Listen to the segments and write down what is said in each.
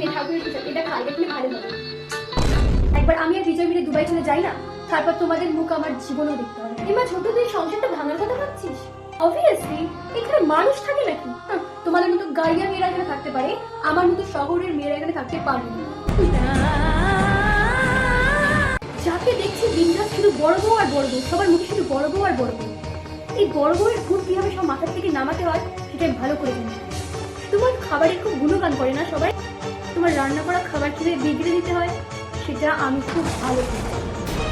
নে ঠাকুরের কিছু এটা খাই, দেখলে ভালো হবে। একবার আমি আর বিজয় মিলে দুবাই চলে যাই না, তারপর তোমাদের মুখ আমার জীবনেও দেখতে হবে। এমা ছোট তুই সংসারটা ভাঙার কথা ভাবছিস? অবভিয়াসলি এখানে মানুষ থাকে নাকি? তোমাদের মতো গাইয়া মেয়েরা এখানে থাকতে পারে, আমার মতো শহরের মেয়েরা এখানে থাকতে পারবে না। যাকে দেখছি দিনরাত শুধু বড় বউ আর বড় বউ, সবার মুখে শুধু বড় বউ আর বড় বউ। এই বড় বউয়ের ভূত কিভাবে সব মাথার থেকে নামাতে হয় সেটা আমি ভালো করে জানি। তোমার খাবারের খুব গুণগান করে না সবাই, তোমার রান্না করা খাবার কিভাবে বিগড়ে দিতে হয় সেটা আমি খুব ভালো করি।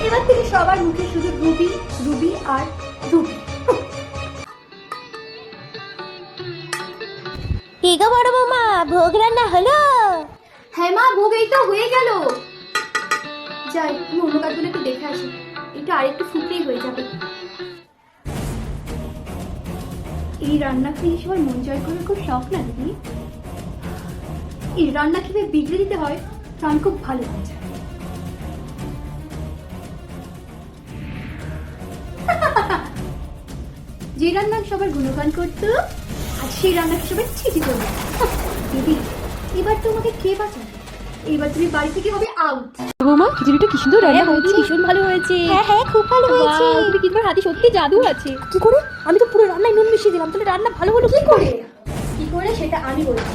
এবার থেকে সবার মুখে শুধু রুবি রুবি আর রুবি। কি গো বড় বৌমা, ভোগ রান্না হলো? হ্যাঁ মা, ভোগ এই তো হয়ে গেল। যাই আমি অন্য কাজগুলো একটু দেখে আসি, এটা আরেকটু ফুটলেই হয়ে যাবে। এই রান্না খেয়ে সবার মন জয় করার খুব শখ না দিদি? এই রান্না কিভাবে বিগড়ে দিতে হয় তা আমি খুব ভালো বুঝি। যে রান্না সবার গুণগান করতো আর সেই রান্নাকে সবাই ছিটি করবে। দিদি এবার তোমাকে কে বাঁচাবে? এবার তুমি বাড়ি থেকে হবে আউট। বৌমা খিচুড়িটা কি সুন্দর রান্না হয়েছে, ভীষণ ভালো হয়েছে। হ্যাঁ হ্যাঁ, খুব ভালো হয়েছে। তুমি কি, তোমার হাতে সত্যি জাদু আছে? কি করে? আমি তো পুরো রান্নায় নুন মিশিয়ে দিলাম, তাহলে রান্না ভালো হলো কি করে? কি করে সেটা আমি বলছি।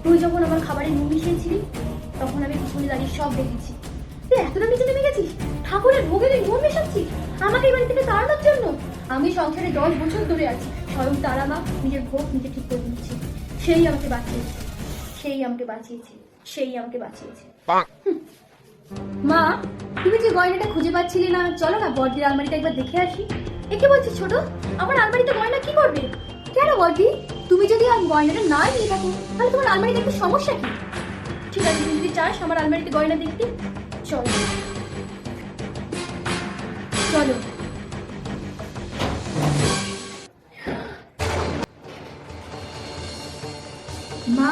তুই যখন আমার খাবারে নুন মিশিয়েছিলি তখন আমি পিছনে দাঁড়িয়ে সব দেখেছি। তুই এতটা নিচে নেমে গেছিস, ঠাকুরের ভোগে তুই নুন মেশাচ্ছিস আমাকে এই বাড়ি থেকে তাড়ানোর জন্য। আমি সংসারে 10 বছর ধরে আছি, স্বয়ং তারা মা নিজের ভোগ নিজে ঠিক করে নিচ্ছি। সেই আমাকে বাঁচিয়েছে, সেই আমাকে বাঁচিয়েছে, সেই আমাকে বাঁচিয়েছে। মা তুমি যে গয়নাটা খুঁজে পাচ্ছিলে না, চলো না বড়দির আলমারিটা একবার দেখে আসি। একে বলছি ছোট, আমার আলমারিতে গয়না কি করবে? কেন বড়দি, তুমি যদি গয়নাটা না নিয়ে থাকো তাহলে তোমার আলমারিতে একটা সমস্যা কি? ঠিক আছে, তুমি যদি চাস আমার আলমারিতে গয়না দেখতে, চলো চলো। মা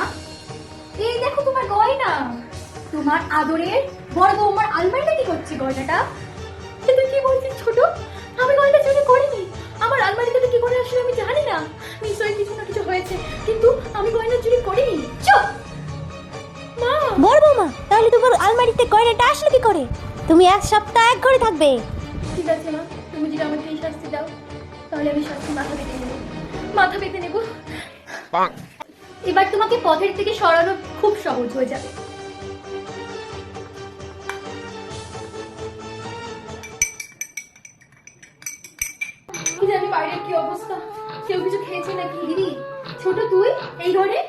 এই দেখো তোমার গয়না। তোমার আদরের বড় বৌমার আলমারিটা কি করছে গয়নাটা? কিন্তু কি বলছিস ছোট, আমি গয়না চুরি করিনি। আমার আলমারিতে কি করে আসলে আমি জানি না, নিশ্চয়ই কিছু না কিছু হয়েছে, কিন্তু আমি গয়না চুরি করিনি। চুপ মা। বড় বৌমা, তাহলে তোমার আলমারিতে গয়নাটা আসলো কি করে? তুমি 1 সপ্তাহ এক ঘরে থাকবে। ঠিক আছে মা, তুমি যদি আমাকে এই শাস্তি দাও তাহলে আমি শাস্তি মাথা পেতে নেব, মাথা পেতে নেব। এবার তোমাকে পথের থেকে সরানো খুব সহজ হয়ে যাবে। কি জানি বাইরের কি অবস্থা, কেউ কিছু খেয়েছে নাকি? দিদি ছোট তুই এই ঘরে?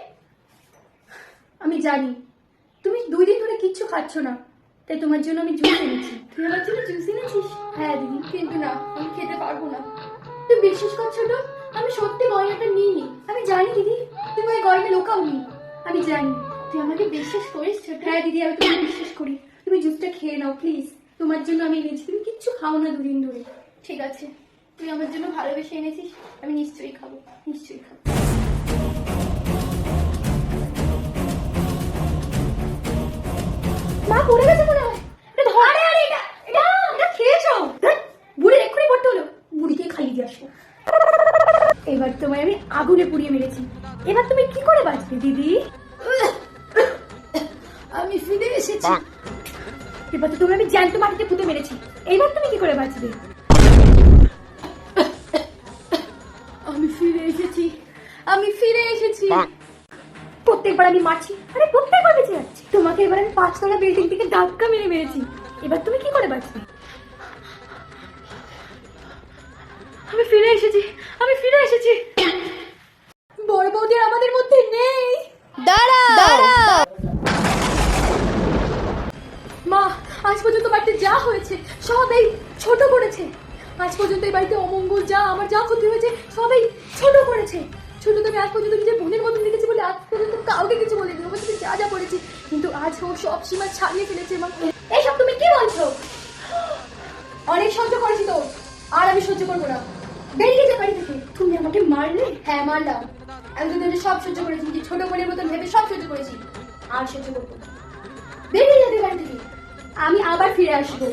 আমি জানি তুমি 2 দিন ধরে কিচ্ছু খাচ্ছ না, তাই তোমার জন্য আমি জুস এনেছি। তুই আমার জন্য জুস এনেছিস? হ্যাঁ দিদি, কিন্তু না আমি খেতে পারবো না। তুই বিশ্বাস কর ছোট, আমি সত্যি গয়নাটা নিইনি। আমি জানি দিদি তুমি ওই গয়না লোকাওনি, আমি জানি। তুই আমাকে বিশ্বাস করিস ছোট? হ্যাঁ দিদি আমি তোমাকে বিশ্বাস করি। তুমি জুসটা খেয়ে নাও প্লিজ, তোমার জন্য আমি এনেছি। তুমি কিচ্ছু খাও না 2 দিন ধরে। ঠিক আছে, তুই আমার জন্য ভালোবেসে এনেছিস, আমি নিশ্চয়ই খাবো, নিশ্চয়ই খাবো। মা পড়ে গেছে মনে হয়, এটা ধর। আরে আরে এটা এটা এটা খেয়েছো? বুড়ি এক্ষুনি পড়তে হলো, বুড়িকে খাইয়ে দিয়ে আসবো। এবার তোমায় আমি আগুনে পুড়িয়ে মেরেছি, এবার তুমি কি করে বাঁচবে দিদি? আমি ফিরে এসেছি। এবার তো তুমি আমি জ্যান্ত মাটিতে পুঁতে মেরেছি, এবার তুমি কি করে বাঁচবে? আমি ফিরে এসেছি, আমি ফিরে এসেছি। প্রত্যেকবার আমি মারছি, আরে প্রত্যেকবার বেঁচে যাচ্ছি। তোমাকে এবার আমি 5 তলা বিল্ডিং থেকে ধাক্কা মেরে মেরেছি, এবার তুমি কি করে বাঁচবে? আমি ফিরে এসেছি, আমি ফিরে এসেছি। বড় বৌদি আমাদের মধ্যে নেই। দাঁড়াও। মা আজ পর্যন্ত বাড়িতে যা হয়েছে সব এই ছোট করেছে। আজ পর্যন্ত এই বাড়িতে অমঙ্গল যা আমার যা ক্ষতি হয়েছে সবাই ছোট করেছে। ছোট তো আমি আজ পর্যন্ত নিজের বোনের মতন দেখেছি বলে আজ পর্যন্ত কাউকে কিছু বলিনি। ওর সাথে যা যা করেছি, কিন্তু আজ ও সব সীমা ছাড়িয়ে ফেলেছে। মা এইসব তুমি কি বলছো? অনেক সহ্য করেছি তো, আর আমি সহ্য করবো না। বেরিয়ে যা বাড়ি থেকে। তুমি আমাকে মারলে? হ্যাঁ মারলাম। আমি তো সব সহ্য করেছি, যে ছোট বোনের মতন ভেবে সব সহ্য করেছি, আর সহ্য করবো না। বেরিয়ে যাবে বাড়ি থেকে, আমি আবার ফিরে আসবো।